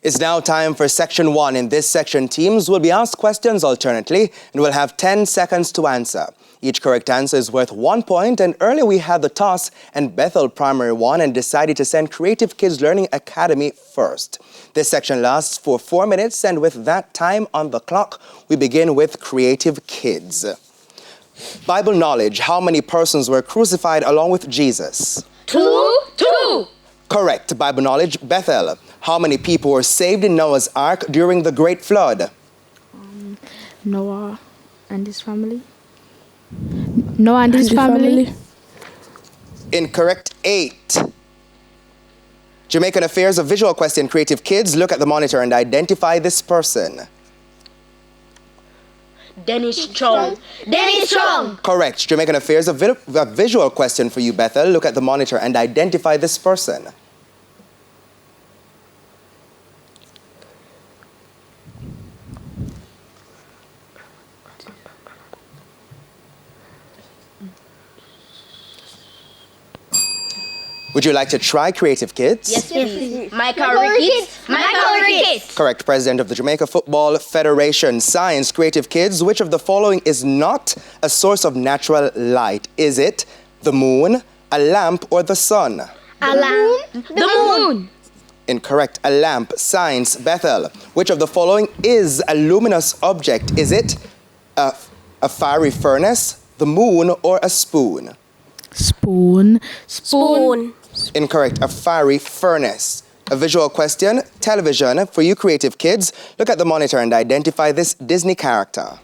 It's now time for Section 1. In this section, teams will be asked questions alternately and will have 10 seconds to answer. Each correct answer is worth 1 point, and earlier we had the toss and Bethel Primary won and decided to send Creative Kids Learning Academy first. This section lasts for 4 minutes, and with that time on the clock, we begin with Creative Kids. Bible knowledge: how many persons were crucified along with Jesus? Two. Correct. Bible knowledge: Bethel, how many people were saved in Noah's Ark during the Great Flood? Noah and his family. Noah and his family. Incorrect. 8. Jamaican affairs, a visual question. Creative Kids, look at the monitor and identify this person. Dennis Strong. Correct. Jamaican affairs, a visual question for you, Bethel. Look at the monitor and identify this person. Would you like to try, Creative Kids? Yes, please. Michael Ricketts. Correct. President of the Jamaica Football Federation. Science: Creative Kids, which of the following is not a source of natural light? Is it the moon, a lamp, or the sun? A lamp. The moon. Incorrect. A lamp. Science: Bethel, which of the following is a luminous object? Is it a fiery furnace, the moon, or a spoon? Spoon. Incorrect. A fiery furnace. A visual question. Television, for you Creative Kids. Look at the monitor and identify this Disney character.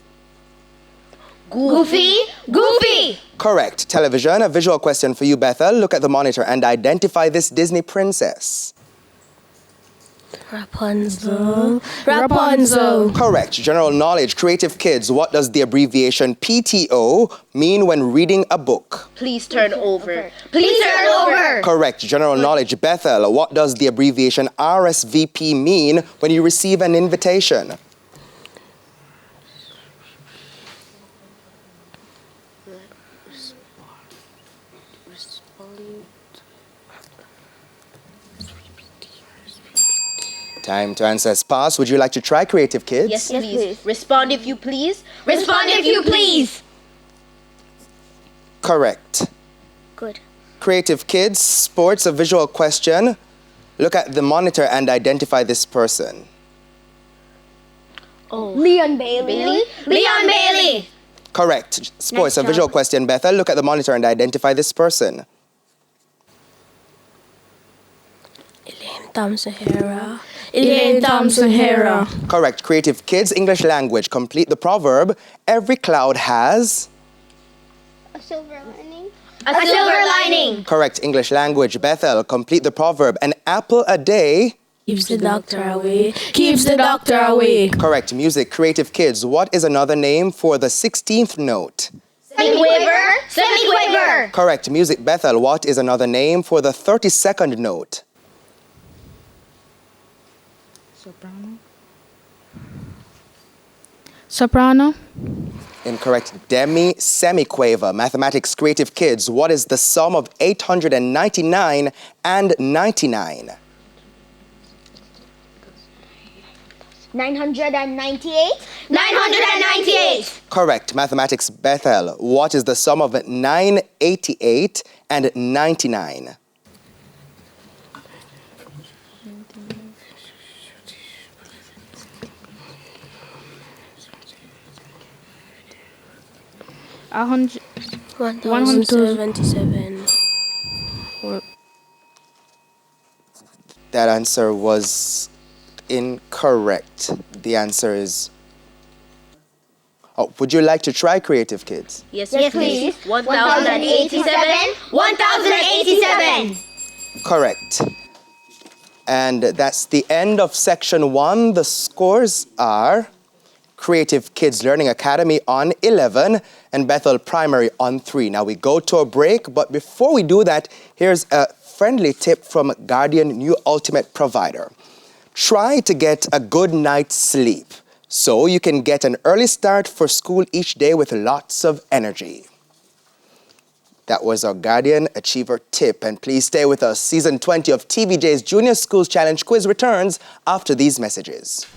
Goofy. Correct. Television. A visual question for you, Bethel. Look at the monitor and identify this Disney princess. Rapunzel. Correct. General knowledge. Creative Kids, what does the abbreviation PTO mean when reading a book? Please turn over. Correct. General knowledge. Bethel, what does the abbreviation RSVP mean when you receive an invitation? Time to answer has passed. Would you like to try, Creative Kids? Yes, please. Respond if you please. Correct. Good. Creative Kids, sports, a visual question. Look at the monitor and identify this person. Oh. Leon Bailey. Correct. Sports, Nice a visual job. question. Bethel, look at the monitor and identify this person. Elaine Thompson Hera. Correct. Creative Kids, English language. Complete the proverb. Every cloud has... A silver lining. Correct. English language. Bethel, complete the proverb. An apple a day... Keeps the doctor away. Correct. Music. Creative Kids, what is another name for the 16th note? Semiquaver. Correct. Music. Bethel, what is another name for the 32nd note? Soprano. Incorrect. Semiquaver. Mathematics. Creative Kids, what is the sum of 899 and 99? 998. Correct. Mathematics. Bethel, what is the sum of 988 and 99? 177. That answer was incorrect. The answer is... Oh, would you like to try, Creative Kids? Yes, please. 1087. Correct. And that's the end of Section 1. The scores are Creative Kids Learning Academy on 11 and Bethel Primary on 3. Now we go to a break, but before we do that, here's a friendly tip from Guardian New Ultimate Provider. Try to get a good night's sleep so you can get an early start for school each day with lots of energy. That was our Guardian Achiever tip. And please stay with us. Season 20 of TVJ's Junior Schools Challenge Quiz returns after these messages.